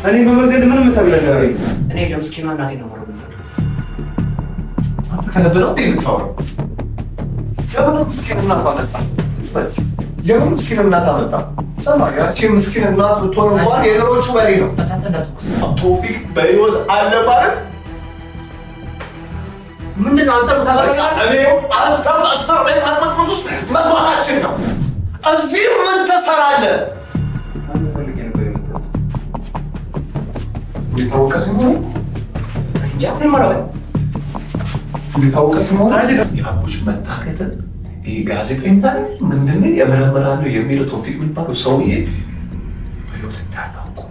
እኔ በመንገድ ምንም የምታገለግለኝ እኔ ለምስኪኗ እናቴ ነው ማለት ነው። ከነበረው የምታወራው የምን ምስኪን እናት አመጣ? የምን ምስኪን እናት አመጣ? ሰማ ያቺ ምስኪን እናት ብትሆን እንኳን የነሮቹ በሬ ነው። ቶፊቅ በህይወት አለ ማለት ምንድን ነው? አንተ አንተ እስር ቤት አጥመቅት ውስጥ መግባታችን ነው። እዚህ ምን ትሰራለህ? ሊታወቀ ሲሆን ሊታወቀ ሲሆን የአቡሽ መታከትን ይህ ጋዜጠኛ ምንድን የመረመራሉ የሚለው ቶፊቅ የሚባለው ሰውዬ በህይወት እንዳለ እኮ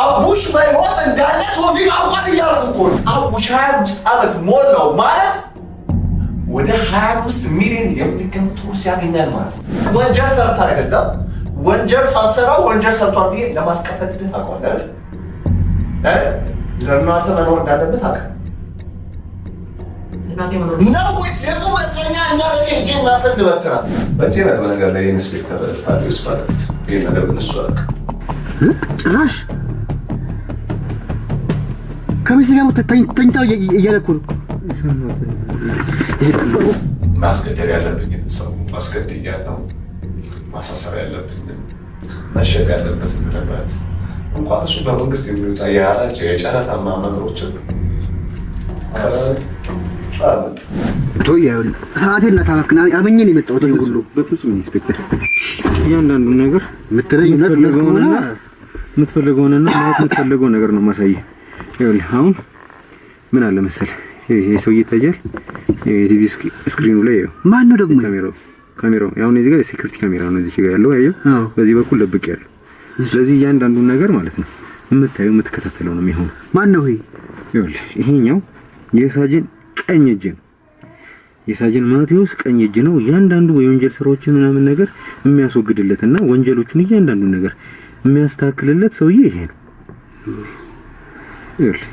አቡሽ በህይወት እንዳለ ቶፊቅ አውቋል እያልኩ እኮ ነው። አቡሽ 25 ዓመት ሞላው ማለት ወደ 25 ሚሊዮን የሚገመት ውርስ ያገኛል ማለት ነው። ወንጀል ሰርታ አይደለም ወንጀል ሳሰራው ወንጀል ሰርቷል ብዬ ለማስቀፈት ድን ታውቀዋለህ። ለእናትህ መኖር እንዳለበት አውቃለሁ። ነው ወይስ የቁም እስረኛ እናደርግ እንጂ እናትህን ልበትናት? በጤነት በነገር ላይ ኢንስፔክተር ታዲዮስ ማለት ይህን ነገር ብንሱ አደረግ ጭራሽ ከሚስት ጋር ተኝታ እያለ እኮ ነው። ማስገደል ያለብኝ ሰው ማስገድያለሁ። ማሳሰር ያለብኝ መሸጥ ያለበት ንብረት እንኳን እሱ በመንግስት የሚወጣ የጨረታ ማመሮችን ሰዓቴን እናታባክን አመኘን የመጣሁት ሁሉ በፍጹም ኢንስፔክተር እያንዳንዱን ነገር የምትፈልገውንና ማለት የምትፈልገውን ነገር ነው ማሳየህ። ይኸውልህ አሁን ምን አለ መሰለህ ይሄ ሰውዬ ይታያል የቲቪ ስክሪኑ ላይ ማን ነው ደግሞ ካሜራው ያው እዚህ ጋር የሴኩሪቲ ካሜራ ነው እዚህ ጋር ያለው ያየው በዚህ በኩል ደብቅ ያለው። ስለዚህ እያንዳንዱን ነገር ማለት ነው የምታየው የምትከታተለው ነው የሚሆነው። ማን ነው ይሄ? ይኸውልህ ይሄኛው የሳጅን ቀኝ እጅ ነው። የሳጅን ማቴዎስ ቀኝ እጅ ነው። እያንዳንዱ የወንጀል ስራዎችን ምናምን ነገር የሚያስወግድለትና ወንጀሎቹን እያንዳንዱን ነገር የሚያስተካክልለት ሰውዬ ይሄ ነው። ይኸውልህ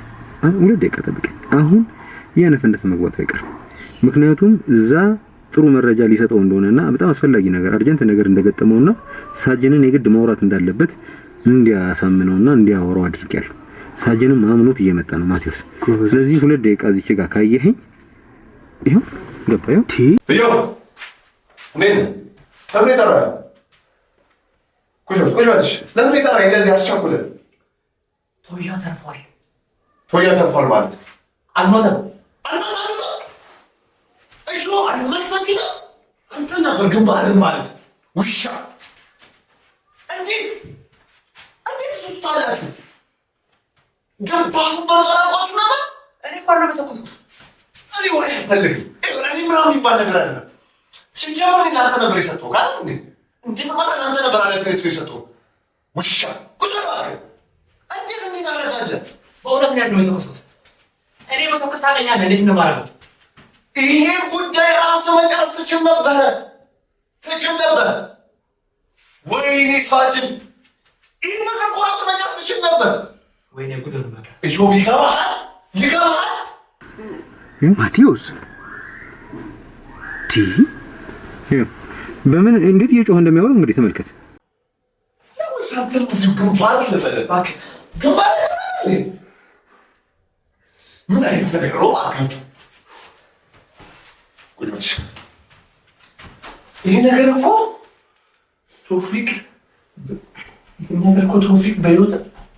ሁለት ደቂቃ ጠብቀኝ። አሁን ያነፈንደፈ መግባቱ አይቀርም። ምክንያቱም እዛ ጥሩ መረጃ ሊሰጠው እንደሆነና በጣም አስፈላጊ ነገር አርጀንት ነገር እንደገጠመውና ሳጅንን የግድ ማውራት እንዳለበት እንዲያሳምነውና እንዲያወራው አድርጌያለሁ። ሳጅንም አምኖት እየመጣ ነው ማቴዎስ። ስለዚህ ሁለት ደቂቃ እዚህ ጋር ካየኸኝ ይሄው ገባዩ ይሄው ምን ለምን ተራ ኩሽ ለምን ተራ እንደዚህ አስቸኩለ ቶያ ተርፏል ማለት አልሞተም። እሺ አልመጣችም። አንተ ነበር ግንባርን ማለት ውሻ እንዴት ሱታላችሁ ገባሁ በራቋችሁ ነበር። እኔ እኮ ነው ተቆጥኩት። እኔ ወሬ ፈልግ እኔ ምናምን የሚባል ነገር አለ። ሲጀመር እናንተ ነበር የሰጠው ጋር እንዴት ማለት እናንተ ነበር አለበት የሰጠው ውሻ ቁጭ በል እንዴት እንደታረጋለ በእውነት ነው ያለው የተቆጥኩት። እኔ በተቆጥኩት ታውቀኛለህ እንዴት ነው ማረጋው? ይሄ ጉዳይ ራሱ መጨረስ ትችል ነበር ወይኔ ሳጅን ይህ ነገር ራሱ መጨረስ ትችል ነበር። ወይኔ ጉድ ነው ማለት እጆ ይገባሃል ማቴዎስ በምን እንዴት እየጮኸ እንደሚያወራ እንግዲህ ተመልከት። ምን አይነት ነገር ነው አካችሁ? ይሄ ነገር እኮ ቶፊቅ በህይወት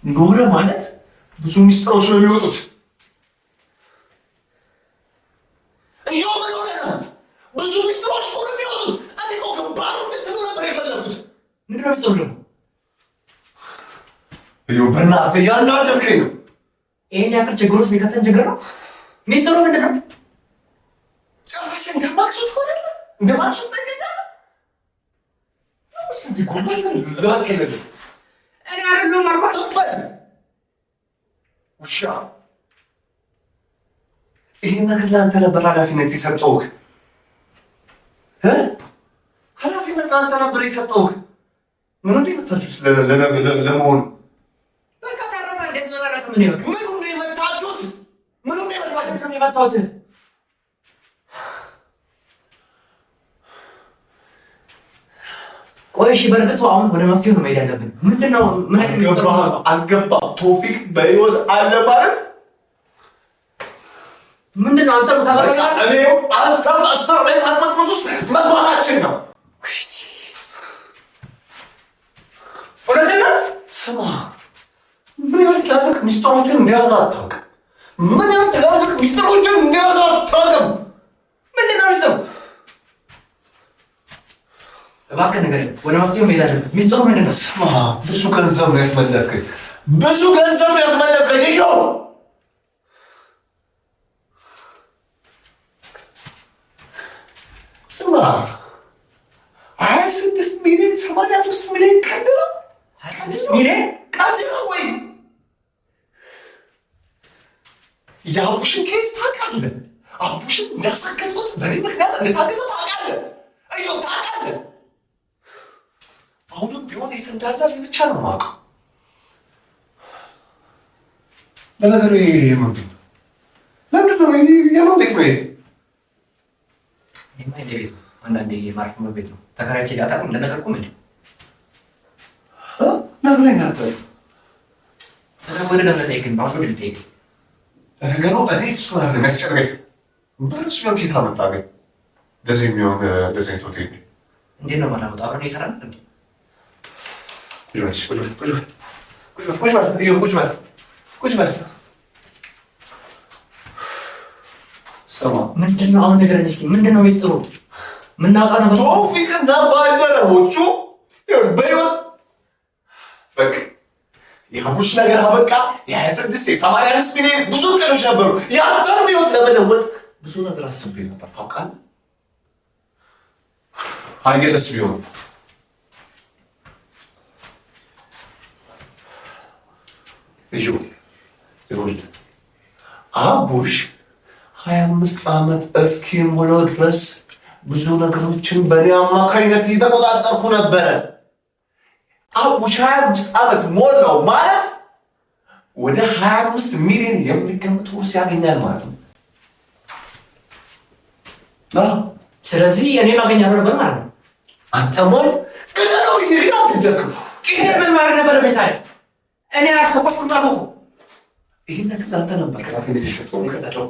ኖረ ማለት ብዙ ሚስጥሮች ነው የሚወጡት። ብዙ ሚስጥሮች ነው የሚወጡት። እኔ እኮ ግንባሩ እንድትኖር ነበር የፈለጉት። ምንድን ነው ሚስጥሩ ደግሞ? በእናትህ እያናደድከኝ ነው። ይሄን ያክል ችግር ውስጥ የሚከተን ችግር ነው። ሚስጥሩ ምንድን ነው? ጭራሽ እንደማክሱት ሆነ እንደማክሱት ተገኘ። እኔ አይደለሁም አልኳት። ውሻ ይህን ነገር ለአንተ ነበር ኃላፊነት የሰጠሁህ። ኃላፊነት ለአንተ ነበር የሰጠሁህ። ምን እንዴ መታችሁት ለመሆኑ? በቃ ታረፈ። እንዴት ነው ማለት ምን ይወቅ? ምኑን ነው የመታችሁት? ምኑን ነው የመታችሁት? አይደለም የመጣሁት። ቆይ እሺ፣ በእርግጥ አሁን ወደ መፍትሄው ነው መሄድ ያለብን። ምንድነው? ምን አልገባም። ቶፊቅ በህይወት አለ ማለት ምንድነው? አንተ አንተም እስር ቤት አጥመቅመጥ ውስጥ መግባታችን ነው። እውነትህ ስማ፣ ምን ያህል ትላልቅ ሚስጥሮችን እንደያዘ አታውቅም። ምን ያህል ትላልቅ ሚስጥሮችን እንደያዘ አታውቅም። ምንድነው ሚስጥሩ? እባክህ ንገረኝ። ወደ መፍትሄው መሄድ አለብን። ሚስጥሩ ምንድን ነው? ስማ፣ ብዙ ገንዘብ ነው ያስመለጥከኝ። ብዙ ገንዘብ ነው ያስመለጥከኝ። ይኸው ስማ፣ 26 ሚሊዮን 85 ሚሊዮን ቀልድ ነው። 26 ሚሊዮን ቀልድ ነው ወይ? የአቡሽን ኬስ ታውቃለህ? አቡሽን እንዳሳከልኩት በእኔ ምክንያት እንደታገተ ታውቃለህ? እየው ታውቃለህ? አሁንም ቢሆን የት እንዳለ ብቻ ነው የማውቀው። ለነገሩ የምን ቤት ነው? ለምንድን ነው የምን ቤት ነው? ይሄማ የእኔ ቤት ነው። አንዳንዴ የማርፈው ቤት ነው። ተከራይቼ አታውቅም? እንደነገርኩህ እንዴ ነግረኝ ነበር። ወደ ለምን ጠይቅኝ? አሁን ወደ ልጠይቅ። ለነገሩ እኔ እሱ አይደለም የሚያስጨንቀኝ። በእሱ ነው ጌታ መጣልኝ። ለዚህ የሚሆን እንደዚህ አይነት ሆቴል እንዴት ነው የማላመጣው? አብረን እየሰራን እንዴ? ቁጭ በል። ስማ፣ ምንድን ነው አሁን ንገረኝ እስኪ። ምንድን ነው ሚስጥሩ? የምናውቀው ነገር ቶፊቅና ባልደረቦቹ በሕይወት በቃ የአቡሽ ነገር አበቃ። የ26 የ85 ሚሊዮን ብዙ ቀኖች ነበሩ። ያንተን ሕይወት ለመለወጥ ብዙ ነገር አስቤ ነበር ታውቃለህ። አይገለስ ቢሆን ይኸውልህ አቡሽ 25 ዓመት እስኪሞላው ድረስ ብዙ ነገሮችን በእኔ አማካኝነት እየተቆጣጠርኩ ነበረ። አቡሽ 25 ዓመት ሞላው ማለት ወደ 25 ሚሊዮን የሚገመት ውርስ ያገኛል ማለት ነው። ስለዚህ እኔ ማገኛለሁ ነበር ማለት ነው። አንተ ሞል ገደለው ይሄዳው ተደርኩ ምን ማለት ነበር? ቤት አለ እኔ አልተቆጥኩም አልኩ። ይሄን ነገር አንተ ነበር ከራሴ ቤት የሰጠው ከታቸው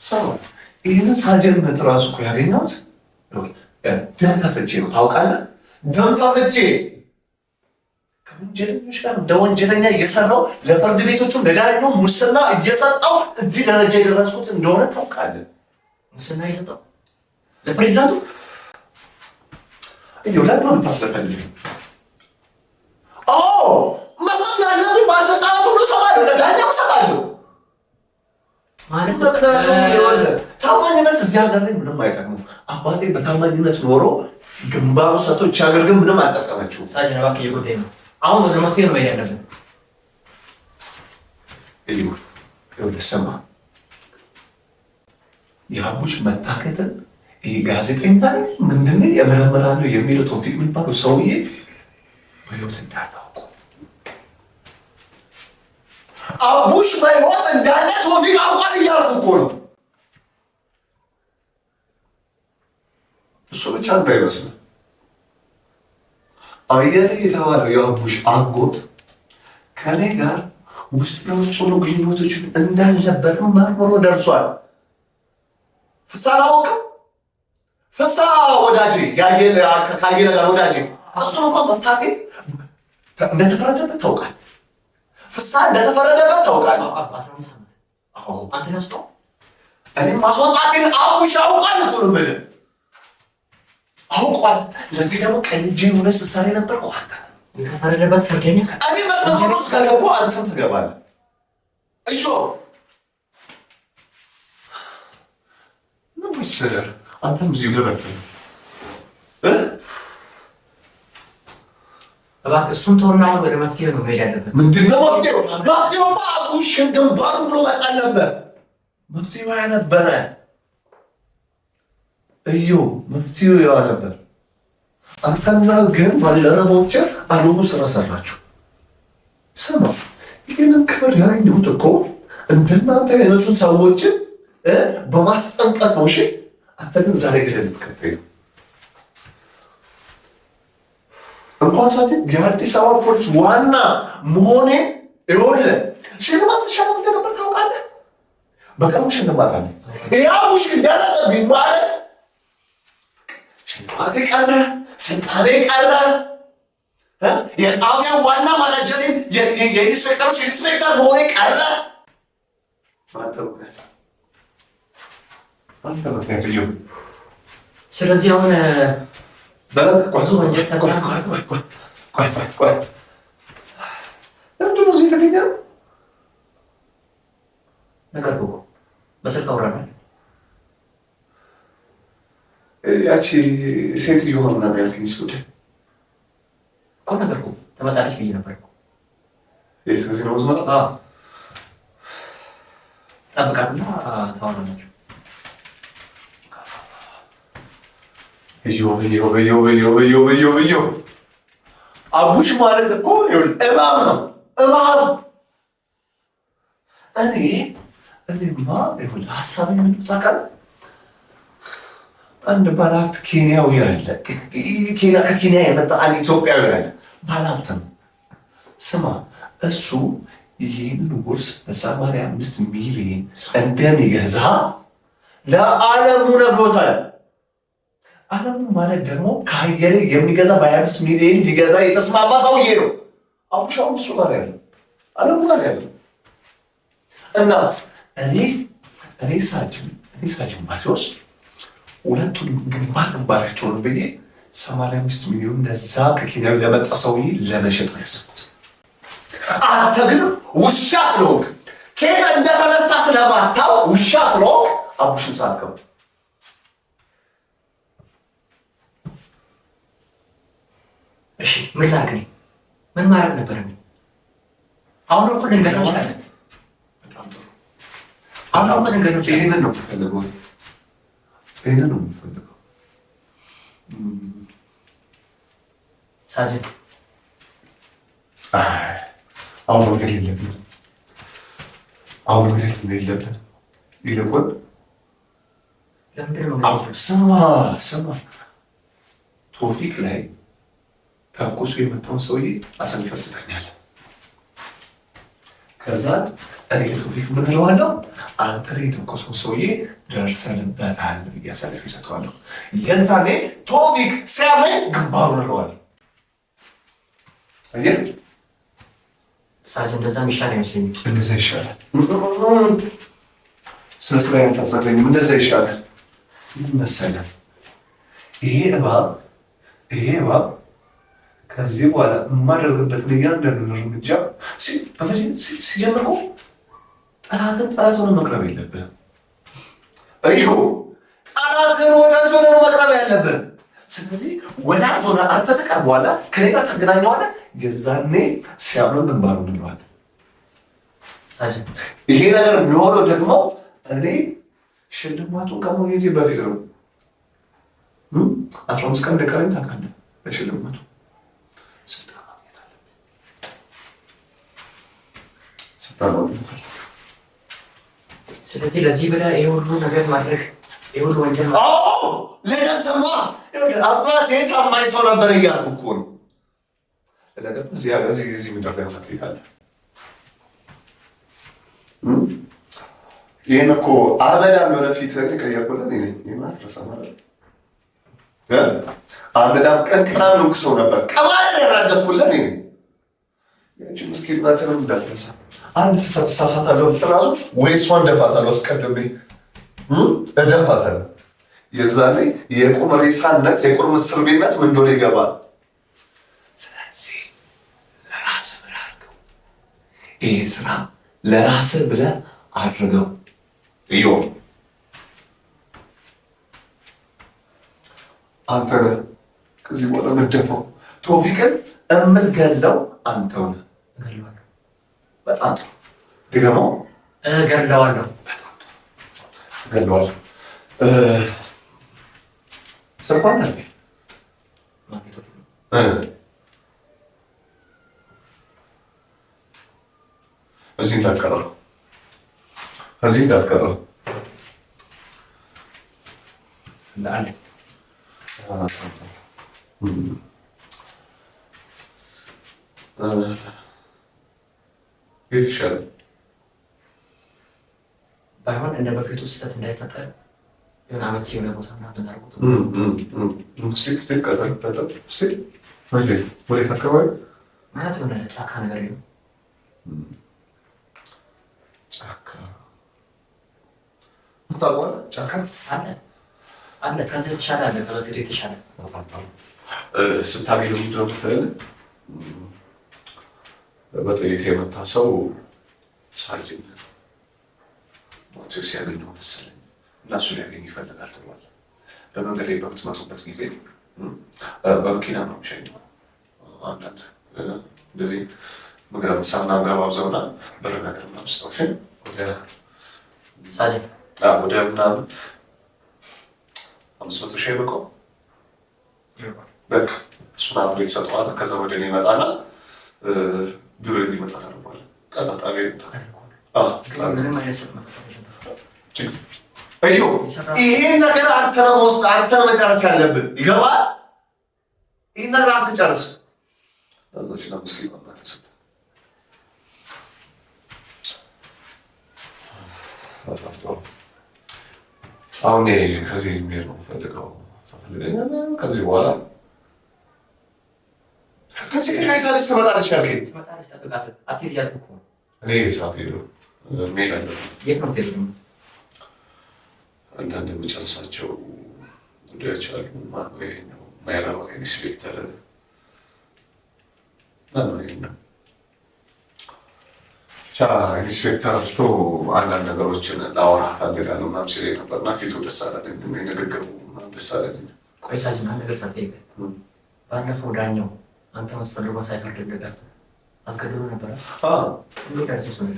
ሰው ይህንን ሳጀምት ራሱ እኮ ያገኘሁት ደም ተፍቼ ነው ታውቃለህ። ደም ተፍቼ ከወንጀለኞች ጋር እንደ ወንጀለኛ እየሰራው ለፍርድ ቤቶቹ ለዳኛው ሙስና እየሰጠው እዚህ ደረጃ የደረስኩት እንደሆነ ታውቃለህ። ሙስና እየሰጠው ለፕሬዚዳንቱ ለምን ታስፈልግ? መስጠት ያለብኝ ባለስልጣናት ሁሉ እሰጣለሁ፣ ለዳኛው እሰጣለሁ። ማለት ታማኝነት እዚህ ሀገር ላይ ምንም አይጠቅሙም። አባቴ በታማኝነት ኖሮ ግንባሩ ሰቶች ሀገር ግን ምንም አልጠቀመችውም። ሳጅን እባክህ እየጎዳኝ ነው። አሁን ወደ መፍትሄ ነው መሄድ ያለብን። ይኸውልህ ስማ፣ የአቡሽ መታከትን ይህ ጋዜጠኛ ምንድን የመረመራለሁ የሚለው ቶፊቅ የሚባለው ሰውዬ በሕይወት እንዳለ አውቁ። አቡሽ በሕይወት እንዳለ ቶፊቅ አውቋል እያልኩ እኮ ነው። እሱ ብቻ እንዳይመስል አየለ የተባለው የአቡሽ አጎት ከኔ ጋር ውስጥ ለውስጥ ሆኖ ግንኙነቶችን እንዳልነበርም መርምሮ ደርሷል። ፍሳ አላወቅም። ፍሳ ወዳጄ ካየለ ጋር ወዳጄ እሱ እንኳን መፍታቴ እንደተፈረደበት ታውቃል። ፍሳ እንደተፈረደበት ታውቃል። አንተ ነስቶ እኔ ማስወጣቴን አቡሽ አውቋል እኮ ነው የምልህ። አውቋል። ለዚህ ደግሞ ቀኝ እጄ ሆነ ስሳሌ ነበርኩ። አንተ የተፈረደበት ፍርደኛ እኔ መቅደም ውስጥ ከገቡ አንተም ትገባለህ። እዮ ምን መሰለህ አንተም እዚሁ ገበት እባክህ እሱን ተውና አሁን ወደ መፍትሄ ነው መሄድ ያለበት። ምንድን ነው መፍትሄው? መፍትሄውማ አቡሽን ግንባሩ ብሎ መጣል ነበር። መፍትሄው ያ ነበረ። እዩ መፍትሄው ያ ነበር። አንተና ግን ባልደረቦችህ አልሆኑ ስራ ሰራችሁ። ስማ ይህንን ክብር ያገኘሁት እኮ እንደናንተ አይነቱን ሰዎችን በማስጠንቀቅ ነው። እሺ አንተ ግን ዛሬ ገደል ልትከተኝ ነው። እንኳን ሳት የአዲስ አበባ ፖሊስ ዋና መሆኔ ይኸውልህ ሽልማት ተሻለም እንደነበር ታውቃለህ። በቀኑ ሽልማት አለ። ያውሽ ግን ደረሰብኝ ማለት ሽልማቴ ቀረ፣ ስልጣኔ ቀረ፣ የጣቢያ ዋና ማናጀር የኢንስፔክተሮች ኢንስፔክተር መሆኔ ቀረ። አንተ ምክንያት እዩ። ስለዚህ አሁን ብዙ ወንጀል ለምንድን ነው እዚህ የተገኘው? ነገር እኮ በስልክ አውራናል። ያቺ ሴትዮ ምናምን ያልከኝ ጉዳይ እኮ ነገር እኮ ትመጣለች ብዬ ነበር እኮ። ስለዚህ ነው ዝመጣ ጠብቃትና ታወራላችሁ። እዮ አቡሽ ማለት እኮ እባብ ነው፣ እባብ። እኔማ ሀሳብ የምንጣቃል። አንድ ባለሀብት ኬንያዊ አለ፣ ከኬንያ የመጣ አንድ ኢትዮጵያዊ አለ፣ ባለሀብት ነው። ስማ እሱ ይህንን ውርስ በ85 ሚሊዮን እንደሚገዛ ለዓለሙ ነግሮታል። ዓለሙ ማለት ደግሞ ከሀገሬ የሚገዛ በ25 ሚሊዮን ሊገዛ የተስማማ ሰውዬ ነው። አቡሻውን እሱ ጋር ያለው ዓለሙ ጋር ያለው እና እኔ ሳጅን ማቴዎስ ሁለቱንም ግንባራቸውን ብዬ 85 ሚሊዮን ለዛ ከኬንያዊ ለመጣ ሰውዬ ለመሸጥ ነው ያሰብኩት። አንተ ግን ውሻ ስለሆንክ ከየት እንደተነሳ ስለማታውቅ ውሻ ስለሆንክ አቡሽን ሳትገቡ እሺ ምን ላድርግ? ምን ማድረግ ነበረብኝ? አሁን እኮ ልንገርህ እንችላለን። በጣም ጥሩ። አሁን ምን ልንገርህ እንችላለን? ይሄንን ነው የምፈልገው። ሳጅን አሁን መግደል የለብንም። ይልቁን ለምንድን ነው ስማ ቶፊቅ ላይ ተኩሱ የመታውን ሰውዬ አሳልፈህ ትሰጠኛለህ። ከዛ እኔ ቶፊቅ ምን እለዋለሁ? አንተ ላይ የተኮሰውን ሰውዬ ደርሰንበታል ብዬ አሳልፌ እሰጠዋለሁ። የዛኔ ቶፊቅ ሲያመኝ ግንባሩን እለዋለሁ። አየህ ሳጅን፣ እንደዛ የሚሻል አይመስለኝም። እንደዛ ይሻላል። ስለ ስራ የምታስረዳኝም እንደዛ ይሻላል። ምን መሰለህ ይሄ እባብ ከዚህ በኋላ የማደርግበትን እያንዳንዱን እርምጃ ሲጀምር እኮ ጠላት ሆነ መቅረብ የለብህም። ጠላትን ወዳጅ ሆነ መቅረብ ያለብህ። ስለዚህ ወዳጅ ሆነ አንተ ትቀርበዋለህ፣ ከኔ ጋር ተገናኘዋለህ። የዛኔ ሲያምረን ግንባሩ እንለዋለን። ይሄ ነገር የሚሆነው ደግሞ እኔ ሽልማቱን ከማግኘቴ በፊት ነው። 15 ቀን እንደቀረኝ ታውቃለህ። ለሽልማቱ ስልጣን ማግኘት አለብኝ። ስለዚህ ለዚህ ብለህ ይሄ ሁሉ ነገር ማድረግ ይሄ ሁሉ ወንጀል ለገንዘብ ነው። አባቴ ታማኝ ሰው ነበር እያልኩ እኮ ነው። እዚህ ምድር ላይ እውነት አለ። ይህን እኮ አበዳም የሆነ ፊት የቀየርኩለት ይህን አትረሳም አይደል? አበዳም ቀንቅናም ነው ሰው ነበር ቀማን ያራገፍኩለት ይ ያቺ ምስኪን ናትንም እንዳትረሳ። አንድ ስህተት እሳሳታለሁ ራሱ ወይ እሷን እደፋታለሁ፣ አስቀድሜ እደፋታለሁ። የዛኔ የቁም ሬሳነት የቁም እስር ቤትነት ምን እንደሆነ ይገባል። ስለዚህ ለራስህ ብለህ አድርገው። ይሄ ስራ ለራስህ ብለህ አድርገው። አንተ ከዚህ በኋላ የምትደፋው ቶፊቅን የምትገለው አንተው ነህ። በጣም ጥሩ ድገመው። እገለዋለሁ። እገለዋለሁ። ስልኳን አለ እዚህ እንዳትቀረው እዚህ እንዳትቀረው እንዳለ የት ይሻላል? ባይሆን እንደ በፊቱ ስህተት እንዳይፈጠር የሆነ አመቺ የሆነ ቦታ ምናምን አድርጎት እስኪ ቀጥል እስኪ ወዴት አካባቢ ማለት የሆነ ጫካ ነገር የለም። ጫካ ታውቀዋለህ? ጫካ አለ ከዚህ የተሻለ አለ፣ ከበፊቱ የተሻለ ስታገኝ ምንድን ነው የምትለው? በጥይት የመታ ሰው ሳጅን ሞቴው ሲያገኘው መሰለኝ እና እሱ ሊያገኝ ይፈልጋል ትሏል። በመንገድ ላይ በምትመጡበት ጊዜ በመኪና ነው የሚሸኘው። አንዳንድ እንደዚህ ምግብ ምሳና ጋባብዘውና ብር ነገር ምናምን ስታውሽን ሳጅን ወደ ምናምን 500,000 በቃ በቃ እሱን አፍሬ ትሰጠዋለህ። ከዛ ወደ እኔ ይመጣና ቢሮ የሚመጣ ታደርጓል። ቀጣጣ ምንም አይነት ስጥ ይሄን ነገር አንተ ነው መጨረስ ያለብን። ይገባል? ይህን ነገር አንተ ጨርስ። አሁን ከዚህ የሚሄድ ነው ፈልገው ከዚህ በኋላ ከዚህ ትጋይታለች ትመጣለች ያልከኝ ጠብቃት አትሄድ እያልኩ እኮ እኔ ሰዓት ሄዶ ሜል አለ። የት ነው ትሄዱ? አንዳንድ የምጨርሳቸው ጉዳዮች አሉ። ማይራባ ኢንስፔክተር ኢንስፔክተር እሱ አንዳንድ ነገሮችን ላወራ ፈልጋለሁ ምናምን ሲለኝ ነበርና ፊቱ ደስ አላለኝ። ንግግሩ ደስ አላለኝ። ቆይ ሳጅን አንድ ነገር ሳትጠይቀኝ ባለፈው ዳኛው አንተ መስፈልጓ ሳይፈርድ እንደጋር አስገድሎ ነበረ። እንዴት ደረሰች ነው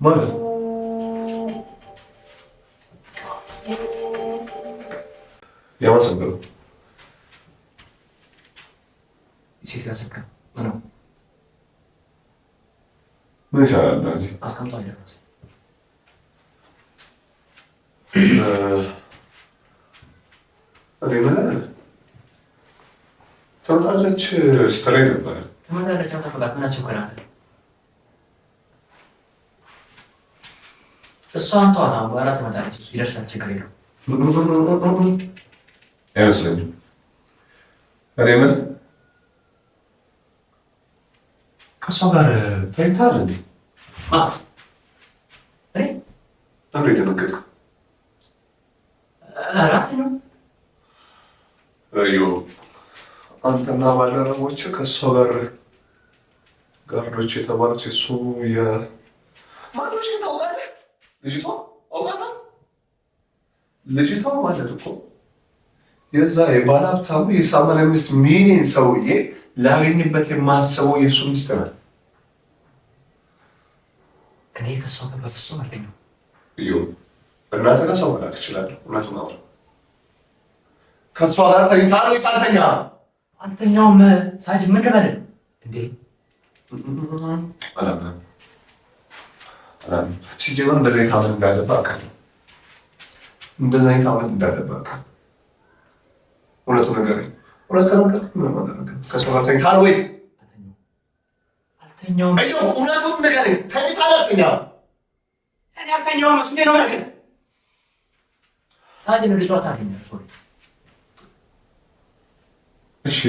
ማለት ያወሰንበሩ ሴት ያሰካ ምነው ምን ይሰራል እንደዚህ አስቀምጦ አይደረስ እኔ ምን ተወጣለች ስትለኝ ነበር። ተመላለች ተፈቃት ምን አስቸኮላት? እሷን ተዋት። አሁን በኋላ ትመጣለች። ይደርሳል፣ ችግር የለውም አይመስለኝም። እኔ ምን ከእሷ ጋር ተኝተሃል እንዴ? አንዱ የደነገጥኩ ራሴ ነው። አንተና ባልደረቦች ከእሷ ጋር ጋርዶች የተባሉት የሱ ማኖችን ታውቃለህ? ልጅቷ አውቃታል። ልጅቷ ማለት እኮ የዛ የባለሀብታሙ የ85 ሚሊዮን ሰውዬ ላገኝበት የማስበው የእሱ ሚስት ነው። እኔ ከእሷ ጋር በፍጹም አልተኛም። እናንተ ጋር ሰው መላክ እችላለሁ። እውነቱን አውራ። ከእሷ ጋር ተኝተሃል ወይስ አልተኛም? አልተኛውም። ሳጅ ምን ልበል እንዴ? አላምንም። ሲጀመር እንደዚህ አይነት አመት እንዳለብህ አውቃለሁ። እንደዚህ አይነት አመት እንዳለብህ አውቃለሁ። እውነቱን ንገረኝ። እውነት ከነገርኩህ ምንም አላደርግም። ከእሷ ጋር ተኝተሃል ወይ? አልተኛውም። እውነቱን ንገረኝ። ተኝተሃል አልተኛም? እኔ አልተኛውም። ስሜ ነው ነገር ሳጅ ነው ልጇ ታገኛለች። እሺ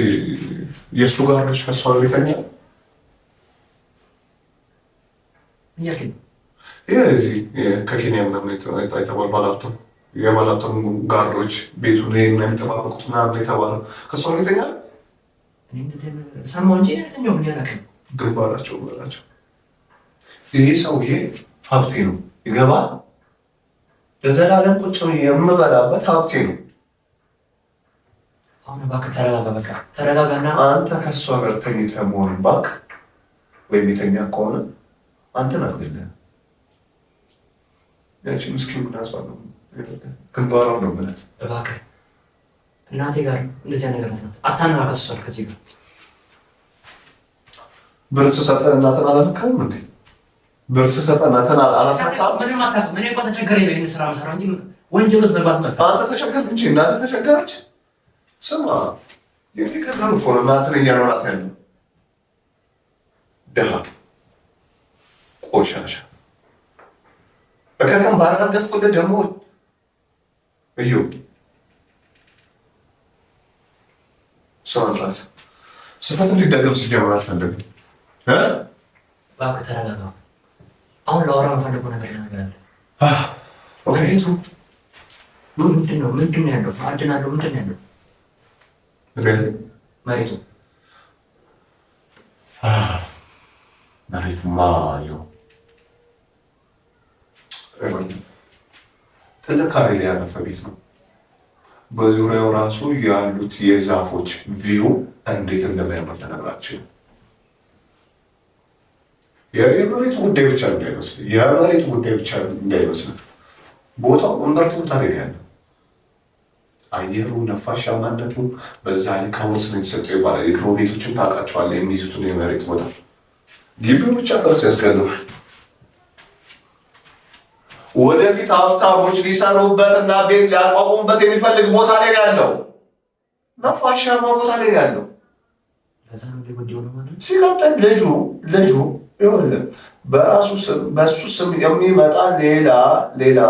የእሱ ጋርዶች ከእሷ ጋር ይተኛል? እዚህ ከኬንያ ምናምን የተባሉ ባለሀብታም የባለሀብታም ጋርዶች ቤቱን የሚጠባበቁት ምናምን የተባለው ከእሷ ጋር ይተኛል? ሰማሁ እንጂ ያልተኛው ምን ያደረግ ግንባራቸው በላቸው። ይሄ ሰውዬ ሀብቴ ነው። ይገባል? ለዘላለም ቁጭ የምበላበት ሀብቴ ነው። አሁን እባክህ ተረጋጋ። በቃ ተረጋጋና አንተ ከእሷ ጋር ተኝተህ መሆኑን እባክህ ወይም የተኛ ከሆነ አንተን አትገለህ። ያቺ ምስኪን ምናሷ ነው ግንባሯን ነው ብለት። እባክህ እናቴ ጋር እንደዚያ ነገር ናት። አታነካከስ። እሷን ከዚህ ጋር ብር ስሰጥህ እናትህን አላልክም እንዴ? ብር ስሰጥህ እናትህን አላሳካም? ምንም አታውቅም። እኔ እኮ ተቸገሬ ነው ይህን ስራ መሰራው እንጂ ወንጀል ውስጥ መግባት መጣ። አንተ ተቸገርክ እንጂ እናትህ ተቸገረች። ስማ የኔ ከዛም እኮ ነው እናትህን እያኖራት ያለው። ደሃ ቆሻሻ በከከም ባላደፍኩልህ ደግሞ እዩ ሰማት ስህተት እንዲደገም ሲጀምር አልፈለግም። እባክህ ተረጋጋ። አሁን ላወራ የምፈልገው ነገር አለ። መሬቱ ምንድን ነው ያለው? ማዕድን አለው? ምንድን ነው ያለው መሬቱ? መሬቱማ ትልቅ ካሬ ላይ ያረፈ ቤት ነው። በዙሪያው ራሱ ያሉት የዛፎች ቪው እንዴት እንደሚያምር ተነግራችሁ። የመሬቱ ጉዳይ ብቻ እንዳይመስል ቦታው እምብርት ቦታ ላይ ያለው አየሩ ነፋሻማነቱ በዛ ላይ ከውርስ ነው የተሰጠው ይባላል። የድሮ ቤቶችን ታውቃቸዋለህ፣ የሚይዙትን የመሬት ቦታ ግቢው ብቻ ፈረስ ያስገድማል። ወደፊት ሀብታሞች ሊሰሩበት እና ቤት ሊያቋቁሙበት የሚፈልግ ቦታ ላይ ያለው ነፋሻማ ቦታ ላይ ያለው ሲቀጥል ልጁ ይኸውልህ በእሱ ስም የሚመጣ ሌላ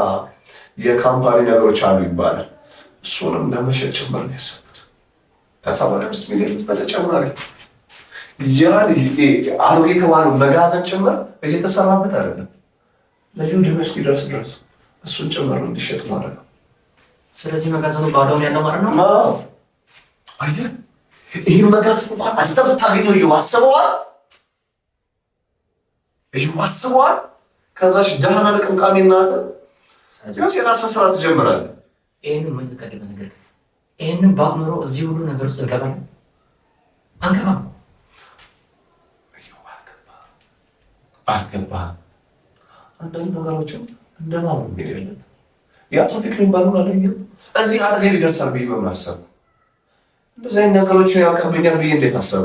የካምፓኒ ነገሮች አሉ ይባላል። እሱንም ለመሸጥ ጭምር ነው ያሰቡት። ከ75 ሚሊዮን በተጨማሪ ያን አሮጌ የተባለው መጋዘን ጭምር እየተሰራበት አይደለም። ልጁ ድረስ እስኪደርስ ድረስ እሱን ጭምር እንዲሸጥ ማለት ነው። ስለዚህ መጋዘኑ ባዶውን ያለው ማለት ነው። አየህ ይህ መጋዘን እንኳን አንተ ብታገኘው አስበዋል። ከዛሽ ደህና ልቅምቃሚ እናት ያስ የራስህ ስራ ትጀምራለህ። ይህንን መዝ ቀደመ ነገር ይህንን በአእምሮ እዚህ ሁሉ ነገር ውስጥ እንገባለን አንገባም? አልገባህም? አንዳንድ ነገሮችን እንደማሩ ሄድ ያለን የአቶ ፊክሪ ባሉን አለኝም እዚህ አጠገብ ይደርሳል ብዬ በማሰብ እንደዚህ አይነት ነገሮችን ያቀርብኛል ብዬ እንዴት አሰቡ?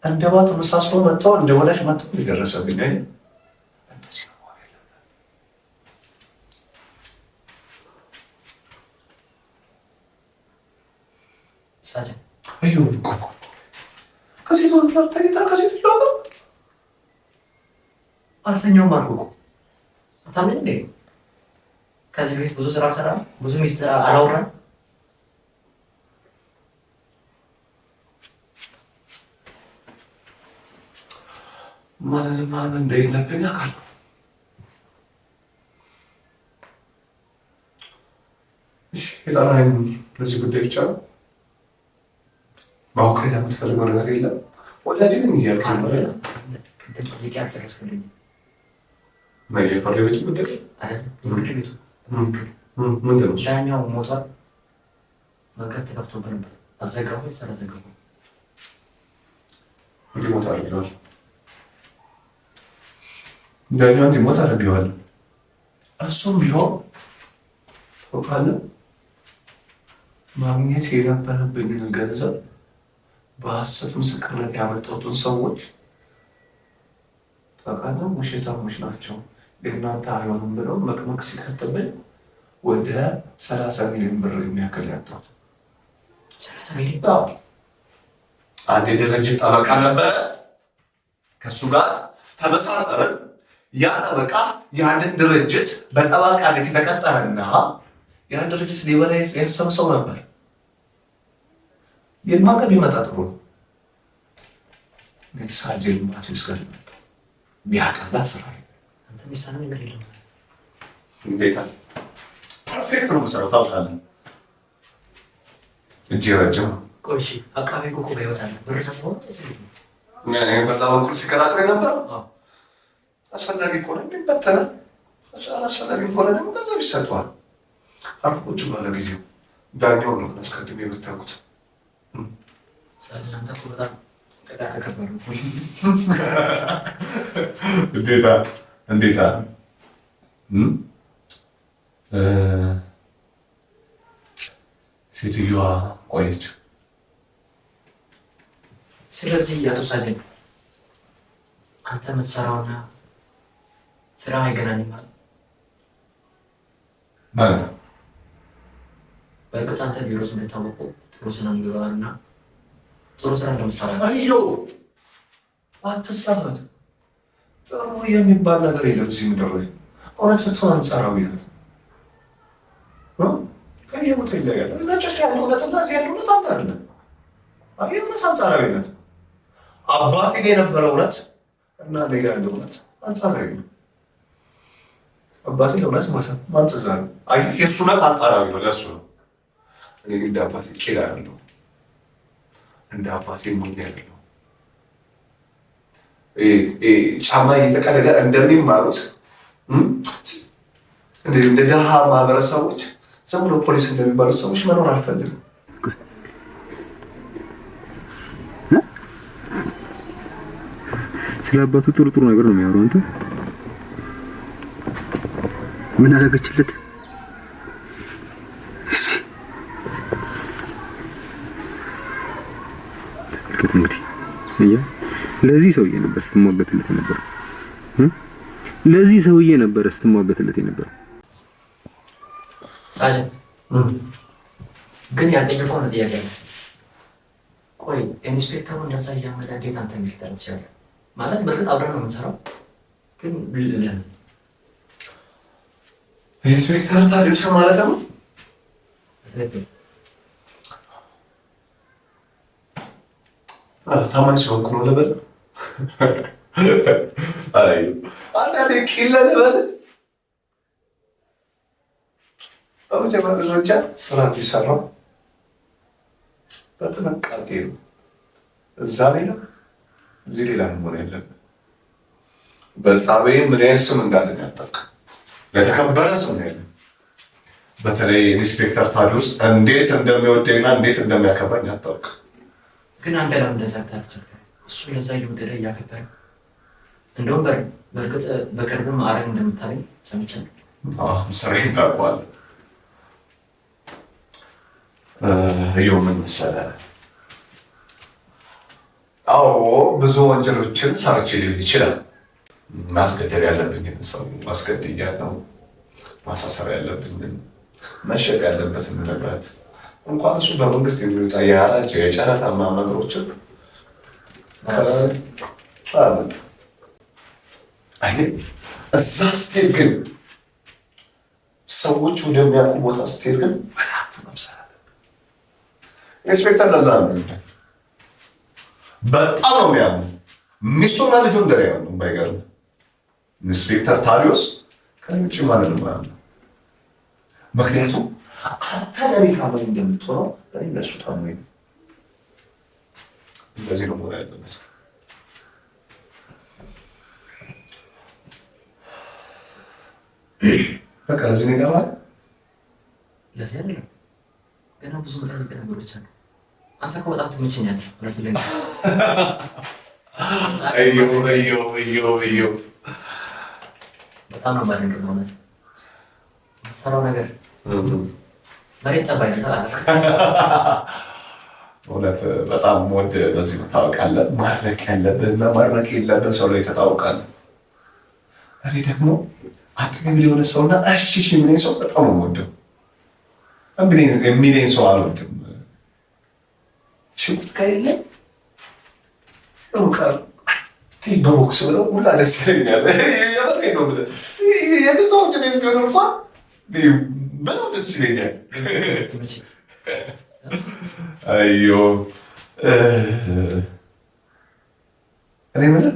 እንደ ባቱ መሳስሎ መጥተው እንደ ወዳጅ መጥተው የደረሰብኝ አይ እንደዚህ ነው አይደለም። ሳጅን አዩ ከሴት ወንድ ጋር ተኝታ ከሴት ጋር አልተኛውም አልኩህ። አታምን እንዴ? ከዚህ ቤት ብዙ ስራ ሰራ፣ ብዙ ሚስጥር አላወራን። ማን እንደሌለብኝ አውቃለሁ። እሺ የጠራኸኝ ለዚህ ጉዳይ ብቻ ነው? ማወቅ የምትፈልገው ነገር የለም? ወዳጅን እያልከኝ ነው አይደል? ቅድም ጠይቄ አልጨረስክልኝም። የፍርድ ቤቱ ጉዳይ የፍርድ ቤቱ ምንድን ነው? ዳኛው ሞቷል። መንገድ ተከፍቶብህ ነበር። አዘጋሁ ወይስ አላዘጋሁም? እንዲሞት አድርጌዋለሁ። ዳኛው እንዲሞት አድርጌዋለሁ። እሱም ቢሆን ታውቃለህ፣ ማግኘት የነበረብኝን ገንዘብ በሐሰት ምስክርነት ያመጡትን ሰዎች ታውቃለህ፣ ውሸታሞች ናቸው የእናንተ አይሆንም ብለው መቅመቅ ሲከትብኝ ወደ 30 ሚሊዮን ብር የሚያክል ያጣሁት። 30 ሚሊዮን? አንድ የድርጅት ጠበቃ ነበረ፣ ከእሱ ጋር ተመሳጠርን። ያ ጠበቃ ያንን ድርጅት በጠበቃነት የተቀጠረና ያን ድርጅት ሊበላ ያሰበ ሰው ነበር። የማቀ ቢመጣ ጥሩ ነው። ግን ሳጅን ማቴዎስ ጋር መጣ ቢያቀላ ስራ አንተ ሚሳነ ነገር የለም። እንዴት አለ ፐርፌክት ነው መሰረው ታውቃለህ። እጅ ረጅም ነው። ቆይ አቃቤ እኮ በህይወት አለ። ብር ሰጥተው በዛ በኩል ሲከራከር ነበር። አስፈላጊ ከሆነ ቢበተነ አስፈላጊ ከሆነ ደግሞ ገንዘብ ይሰጠዋል። አርፎች ባለ ጊዜው ዳኛው ነው አስቀድሜ የምታውቁት። ሳጅን አንተ እኮ በጣም ተከበሩ። እንዴታ ሴትዮዋ ቆየች። ስለዚህ አቶ ሳጅን አንተ የምትሰራውና ስራ አይገናኝም ማለት በእርግጥ አንተ ቢሮ እንደታወቀው ጥሩ ስራ ምግባርና ጥሩ ስራ እንደምትሰራ አዮ አትሳሳት። ጥሩ የሚባል ነገር የለም እዚህ ምድር ላይ። እውነት ብትሆን አንጻራዊነት ከየቦታ ይለያል። ነጭ ያለ እውነትና እዚህ ያለ እውነት አንድ አይደለም። አይ እውነት አንጻራዊነት አባቴ ጋር የነበረ እውነት እና እኔ ጋር ያለው እውነት አንጻራዊ ነው። አባቴ ለእውነት ሞተ። ማን ትዝ አለ? አይ የእሱ እውነት አንጻራዊ ነው፣ ለእሱ ነው። እኔ ግን እንደ አባቴ ቄላ ያለው እንደ አባቴ ሞኝ ያለው ጫማ እየተቀደደ እንደሚማሩት እንደ ደሃ ማህበረሰቦች ዝም ብሎ ፖሊስ እንደሚባሉት ሰዎች መኖር አልፈልግም። ስለ አባቱ ጥሩ ጥሩ ነገር ነው የሚያወራው። አንተ ምን አደረገችለት? ተመልከት እንግዲህ ለዚህ ሰውዬ ነበር ስትሟገትለት የነበረው። ለዚህ ሰውዬ ነበር ስትሟገትለት የነበረው። ሳጅን ግን ያልጠየቀው ነው ጥያቄ ነው። ቆይ ኢንስፔክተሩ እንደዛ እያመዳ እንዴት አንተ ሚልተር ትችላለህ? ማለት በእርግጥ አብረን ነው የምንሰራው፣ ግን ለምን ኢንስፔክተር ታዲዮስ ማለት ነው? ታማኝ ሲሆንኩ ነው ልበል? አይ አንዳንዴ ቂል ልበል? በመጀመሪያ ደረጃ ስራ የሚሰራው በጥንቃቄ ነው። እዛ ሌላ እዚህ ሌላ መሆን ያለብን። በጣቢያ ምን አይነት ስም እንዳለኝ አታውቅም። ለተከበረ ስም ነው ያለኝ። በተለይ ኢንስፔክተር ታዲዮስ እንዴት እንደሚወደኝና እንዴት እንደሚያከብረኝ አታውቅም። ግን አንተ ለምን እንደዛ ታርቻለህ? እሱ ለዛ እየወደደ እያከበረ እንደውም በእርግጥ በቅርቡ ማዕረግ እንደምታገኝ ሰምቻለሁ። ስራዬን ታውቀዋለህ። ይኸው ምን መሰለህ፣ አዎ ብዙ ወንጀሎችን ሰርቼ ሊሆን ይችላል። ማስገደል ያለብኝን ሰው ማስገድያለሁ። ማሳሰር ያለብኝን፣ መሸጥ ያለበትን ንብረት እንኳን እሱ በመንግስት የሚወጣ የሐራጅ የጨረታ ነገሮችን እዛ ስትሄድ ግን ሰዎች ወደሚያውቁ ቦታ ስትሄድ ግን በላት መምሰል አለብን። ኢንስፔክተር ለዛ ነው በጣም ነው የሚያምኑ። ሚስቱና ልጁ እንደኔ ነው። ባይገርም ኢንስፔክተር ታዲዮስ ከኔ ውጭ ማንንም አያምንም። ምክንያቱም አንተ ለኔ ታማኝ እንደምትሆነው እኔ ለእሱ ታማኝ ነው። እንደዚህ ነው መሆን ያለበት። በቃ ለዚህ ነው የጠራኸኝ? ለዚህ አይደለም፣ ገና ብዙ መጠየቅ ነገሮች አሉ። አንተ እኮ በጣም ትመቸኛለህ። በጣም ነው ባደንቅ በእውነት የምትሰራው ነገር መሬት ጠባይ ነው። እውነት በጣም ወድ በዚህ ታወቃለህ። ማድረግ ያለብህና ማድረግ የለብህን ሰው ላይ ተታወቃለህ። እኔ ደግሞ አጠገብ የሆነ ሰውና እሺ የሚለኝ ሰው በጣም ነው የምወደው። የሚለኝ ሰው አልወድም። ሽጉጥ ከሌለ በቦክስ ብለው ሁላ ደስ ይለኛል። የበሬ ነው ብለህ የገዛው ወንድ ቤት ቢሆን እንኳን በጣም ደስ ይለኛል። አዮ እኔ የምልህ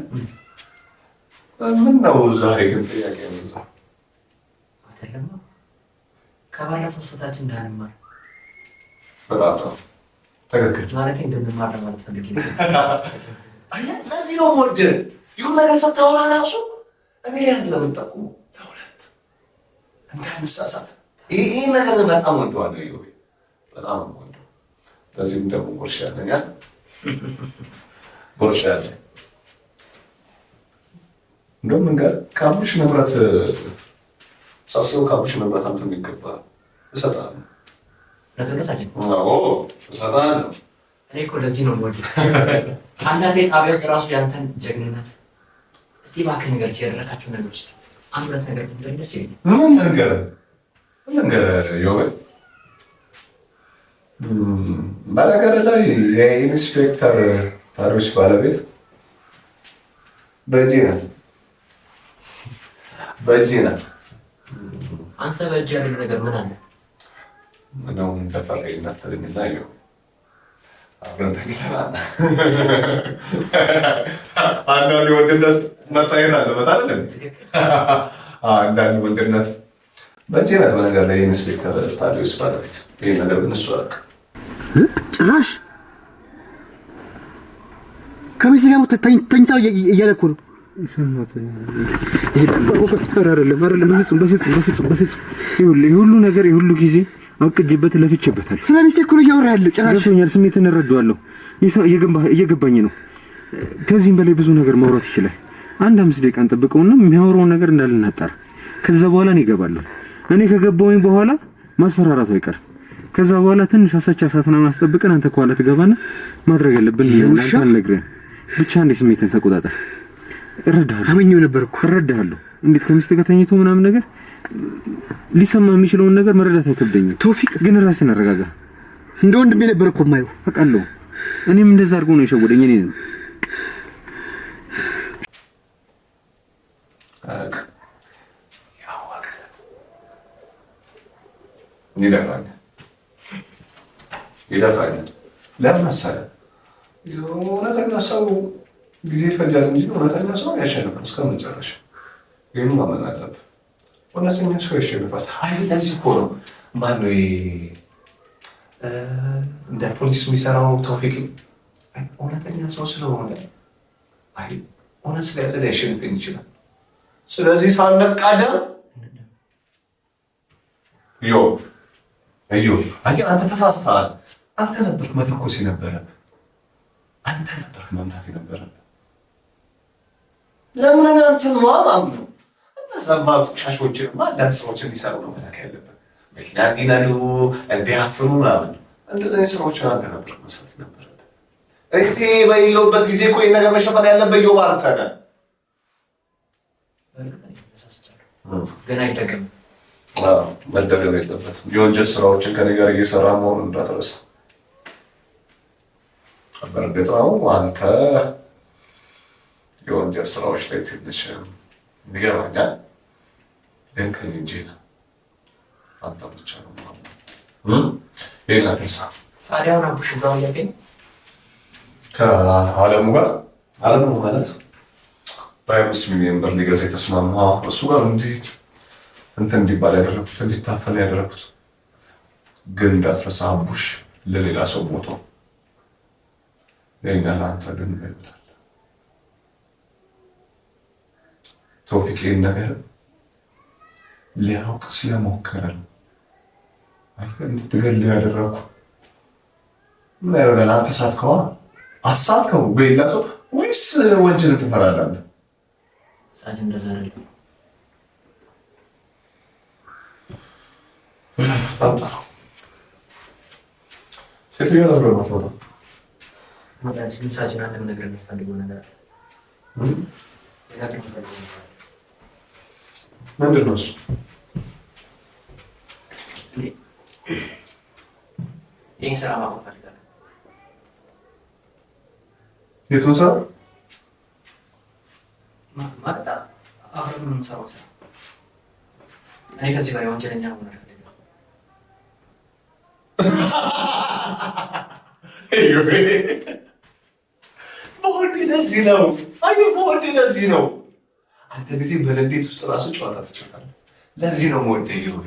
ምን ነው ዛሬ ግን ጥያቄ ነው አይደለም? ከባለፈው ስህተታችን እንዳንማር በጣም ነው ትክክል ማለት እንድንማር ለማለት ፈልጌ ነው። ለዚህ ነው የምወድህ። ይሁን ነገር ስታወራ እራሱ እኔ ያህል ለምንጠቁሙ ለሁለት እንዳንሳሳት ይህ ነገር በጣም ወደዋለሁ። በጣም ወደው ለዚህም ደግሞ ጎርሻ ያለኛል ጎርሻ ያለ እንደውም እንጋር ከአቡሽ ንብረት ሳስበው ከአቡሽ ንብረት አንተ የሚገባ እሰጥሃለሁ። ለተነሳችን እሰጥሃለሁ። እኔ እኮ ለዚህ ነው የምወድህ። አንዳንዴ ጣቢያ ውስጥ ራሱ ያንተን ጀግንነት እስቲ እባክህ ነገር ሲያደረካቸው ነገሮች እስቲ አንድ ሁለት ነገር ብትነግረኝ ደስ ይለኛል። ምን ነገር ይሆናል? በነገር ላይ የኢንስፔክተር ታሪዎች ባለቤት በእጄ ናት። አንተ በእጅ ያለ ነገር ምን አለ? ምነው እንደፈለገኝ እናትልኝና ይኸው አብረን ተኝተናል። አንዳንድ ወንድነት መታየት አለበት አይደል? አንዳንድ ወንድነት በእጄ ናት። በነገር ላይ የኢንስፔክተር ታዲዮስ ባለቤት ይሄ ነገር ግን እሱ አደረገ። ጭራሽ ከሚስት ጋር ተኝታ እያለ እኮ ነው ሰማሁት። በፍጹም የሁሉ ነገር የሁሉ ጊዜ አውቅጄበት ለፍቼበታል። ስለ ሚስቴ እኮ ነው እያወራ ያለው። ጭራሽ ገብቶኛል። ስሜትን እረዳዋለሁ። እየገባኝ ነው። ከዚህም በላይ ብዙ ነገር ማውራት ይችላል። 5 ደቂቃ እንጠብቀውና የሚያወራውን ነገር እንዳልናጣር። ከዛ በኋላ እኔ እገባለሁ። እኔ ከገባሁኝ በኋላ ማስፈራራቱ አይቀርም። ከዛ በኋላ ትንሽ አሳቻ ሰዓት ምናምን አስጠብቀን አንተ ከኋላ ትገባና ማድረግ ያለብን አንተ አልነግርህም። ብቻ እንደ ስሜትን ተቆጣጠር። እረዳሃለሁ። አመኘው ነበር እኮ እረዳሃለሁ። እንዴት ከሚስት ጋር ተኝቶ ምናምን ነገር ሊሰማ የሚችለውን ነገር መረዳት አይከብደኝም። ቶፊቅ ግን ራስህን አረጋጋ። እንደ ወንድሜ ነበር እኮ የማየው። አውቃለሁ። እኔም እንደዛ አድርጎ ነው የሸወደኝ። እኔ ነው ይደፋኛል። ለምን መሰለህ? እውነተኛ ሰው ጊዜ ይፈጃል እንጂ እውነተኛ ሰው ያሸንፋል እስከ መጨረሻ። ይህን ማመን አለብህ። እውነተኛ ሰው ያሸንፋል። አይ ለዚህ እኮ ነው ማነው እንደ ፖሊስ የሚሰራው ቶፊቅ እውነተኛ ሰው ስለሆነ አይ እውነት ስለያዘ ሊያሸንፈኝ ይችላል። ስለዚህ ሳንቃደም አንተ ተሳስተሃል። አንተ ነበርክ መተኮስ የነበረብህ። አንተ ነበርክ መምታት የነበረብህ። ለምን አንተን ማማም ነው? እነዛማ ሻሾችንማ አንዳንድ ሰዎችን እንዲሰሩ ነው መላክ ያለብህ። መኪና እንዲነዱ እንዲያፍኑ ምናምን እንደዚህ ሰዎችን አንተ ነበርክ መስራት የነበረብህ። እህቴ በሌለውበት ጊዜ እኮ ነገር መሸፈን ያለበት ዮባ አንተ ነህ። ግን አይደገምም። መደገም የለበትም። የወንጀል ስራዎችን ከኔ ጋር እየሰራ መሆኑን እንዳትረሳ። በእርግጥ ነው አንተ የወንጀል ስራዎች ላይ ትንሽ ይገባኛል፣ ግን ከኔ እንጂ አንተ ብቻ ነው ይህን አትርሳ። ታዲያ አሁን አቡሽ እዛው እያገኝ ከአለሙ ጋር አለሙ ማለት በ5 ሚሊዮን ብር ሊገዛ የተስማማ እሱ ጋር እንትን እንዲባል ያደረኩት እንዲታፈን ያደረኩት። ግን እንዳትረሳ አቡሽ ለሌላ ሰው ሞቶ ለእኛ ለአንተ ግን ይበልጣል። ቶፊቅ ይህን ነገር ሊያውቅ ስለሞከረ ነው እንድትገለው ያደረኩ። ምን ያደርጋል? አንተ ሳትከዋ አሳትከው በሌላ ሰው ወይስ ወንጀልን ትፈራለህ? ሳጅ እንደዛ አይደለም። ታውጣው ሴትዮ ነበር ማጥፋት ማለት ምንሳችን አንድ ነገር የሚፈልገው ነገር አለ። ምንድን ነው እሱ? ይህን ስራ ማቆም ፈልጋለሁ። የቱን ስራ? ማለት አብረን የምንሰራው ስራ። እኔ ከዚህ በላይ ወንጀለኛ መሆን አልፈልግም። በወንድ ለዚህ ነው። አየህ በወንድ ለዚህ ነው። አንተ ጊዜ በንዴት ውስጥ ራሱ ጨዋታ ትጫወታለህ። ለዚህ ነው የምወደው። ይሁን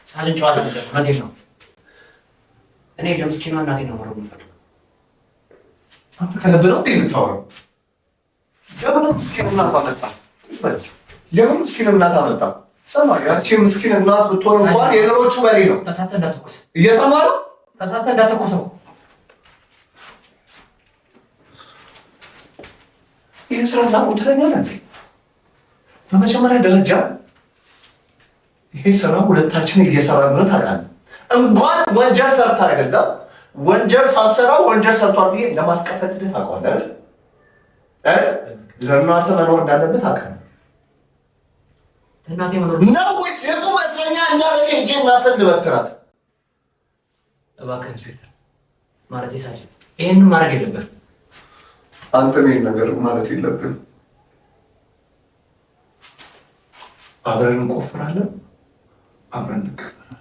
ሳልን ጨዋታ ነገር እውነቴን ነው። እኔ ለምስኪኗ እናቴ ነው ማድረግ የምፈልገው። አንተ ከልብ ነው እንዴ የምታወራው? ለምን ምስኪን እናት አመጣ? ለምን ምስኪን እናት አመጣ? ሰማ ያቺ ምስኪን እናት ብትሆን እንኳን የነሮቹ በሌ ነው። ተሳስተህ እንዳትተኩስ። እየሰማህ ነው? ተሳስተህ እንዳትተኩሰው። ይህን ስራ ላቁም ትለኛለህ እንዴ? በመጀመሪያ ደረጃ ይሄ ስራ ሁለታችን እየሰራን ነው ታውቃለህ። እንኳን ወንጀል ሰርታ አይደለም ወንጀል ሳሰራው ወንጀል ሰርቷል ብዬ ለማስቀፈት ታውቀዋለህ። ለእናተ መኖር እንዳለበት አውቃለሁ። እናቴ መኖር ነው ወይስ የቁም እስረኛ እንዳደረገ ሂጅ እናትን ልበትራት? እባክህ ኢንስፔክተር ማለት ሳጅን ይሄንን ማድረግ የለበትም። አንተ ይሄን ነገር ማለት የለብህም። አብረን እንቆፍራለን፣ አብረን እንቀበራለን።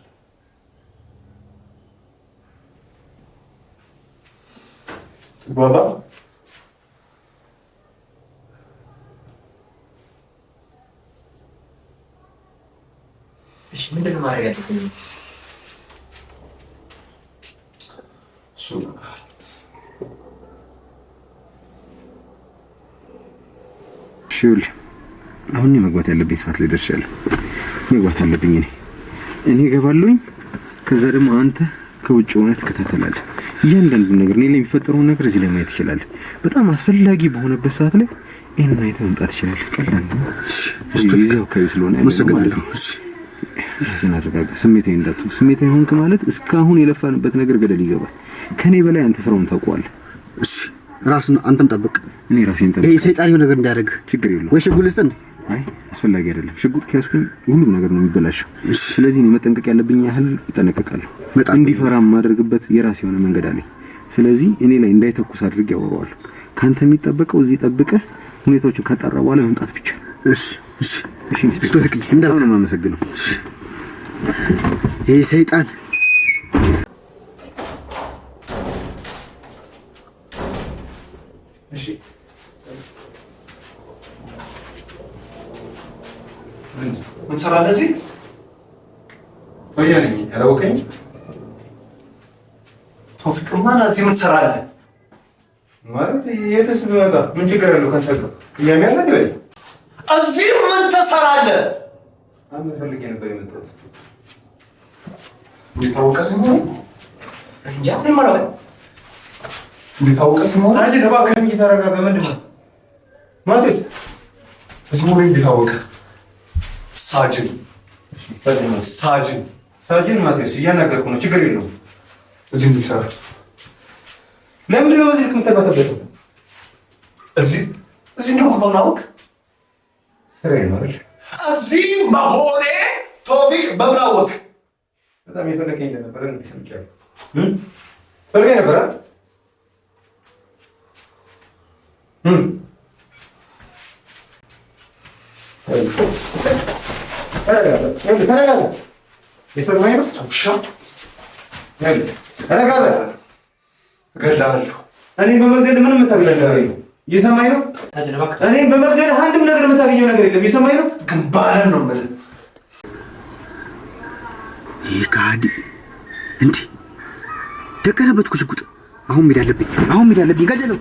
ባባ እሺ ምንድን ነው ማድረግ ያለብኝ? እሱ ነገር ሽውል አሁን መግባት ያለብኝ ሰዓት ላይ ደርሻለሁ። መግባት አለብኝ እኔ እገባለሁኝ። ከዛ ደግሞ አንተ ከውጭ ሆነህ ትከታተላለህ። እያንዳንዱን ነገር እኔ ላይ የሚፈጠረውን ነገር እዚህ ላይ ማየት ትችላለህ። በጣም አስፈላጊ በሆነበት ሰዓት ላይ ይሄንን አይተህ መምጣት ትችላለህ። ቀላል ነው። እዚያው አካባቢ ስለሆነ መሰግናለሁ። እሺ ራስን አረጋጋ። ስሜታዊ እንዳትሆን። ስሜታዊ ሆንክ ማለት እስካሁን የለፋንበት ነገር ገደል ይገባል። ከኔ በላይ አንተ ስራውን ታውቀዋለህ። እሺ ራስን አንተም ጠብቅ። እኔ ራሴን ጠብቅ። ይሄ ሰይጣን የሆነ ነገር እንዳያደርግ ችግር የለውም። ወይ ሽጉጥ ልስጥህ? አይ አስፈላጊ አይደለም። ሽጉጥ ከያዝኩኝ ሁሉም ነገር ነው የሚበላሸው። ስለዚህ እኔ መጠንቀቅ ያለብኝ ያህል እጠነቀቃለሁ። እንዲፈራ የማደርግበት የራሴ የሆነ መንገድ አለኝ። ስለዚህ እኔ ላይ እንዳይተኩስ አድርጌ ያወራዋለሁ። ካንተ የሚጠበቀው እዚህ ጠብቀህ ሁኔታዎችን ካጣራ በኋላ መምጣት ብቻ። እሺ እሺ እሺ ኢንስፔክተር እንዳው ነው የማመሰግነው። ይሄ ሰይጣን እሺ ምን ሰራለህ እዚህ? ወያ ነኝ ያላወቀኝ ቶፊቅማ እዚህ ምን ሰራለህ? ማለት የትስ ብመጣ ምን ችግር አለው? ከሰጠ ያሚያለ ነው። እዚህ ምን ትሰራለህ? አንተ ፈልጌ ነበር የመጣሁት። እንዴት አወቀህ ስሙ? እንጃ ምን ማለት ነው? እንዴት አወቀህ ስሙ? ሳጅን እባክህ እንጂ ተረጋጋ። ምንድን ነው ማለት ስሙ? እንዴት አወቀህ? ሳጅን ሳጅን ማቴዎስ እያናገርኩ ነው። ችግር የለውም። እዚህ ምን ይሰራል? ለምንድን ነው በዚህ ልክ የምትተባተበው? እዚህ እንደው ከማናውቅ ስራዬ ነው አይደል? እዚህ መሆኔ ቶፊቅ በምን አወቅህ? በጣም የፈለከኝ እንደነበረ ሰምቻለሁ። ፈልገኝ ነበር አይደል? ተረጋጋ። የሰማኸኝ ነው? ውሻ ተረጋጋ። እገድልሃለሁ። እኔን በመግደል ምንም የምታገኘው ነገር የለም። እየሰማኸኝ ነው? እኔን በመግደል አንድም ነገር የምታገኘው ነገር የለም። እየሰማኸኝ ነው? ግንባርህን ነው የምልህ። ይህ ከሃዲ እንዴ ደቀነበት እኮ ሽጉጥ። አሁን ሜዳ አለብኝ ገደለው።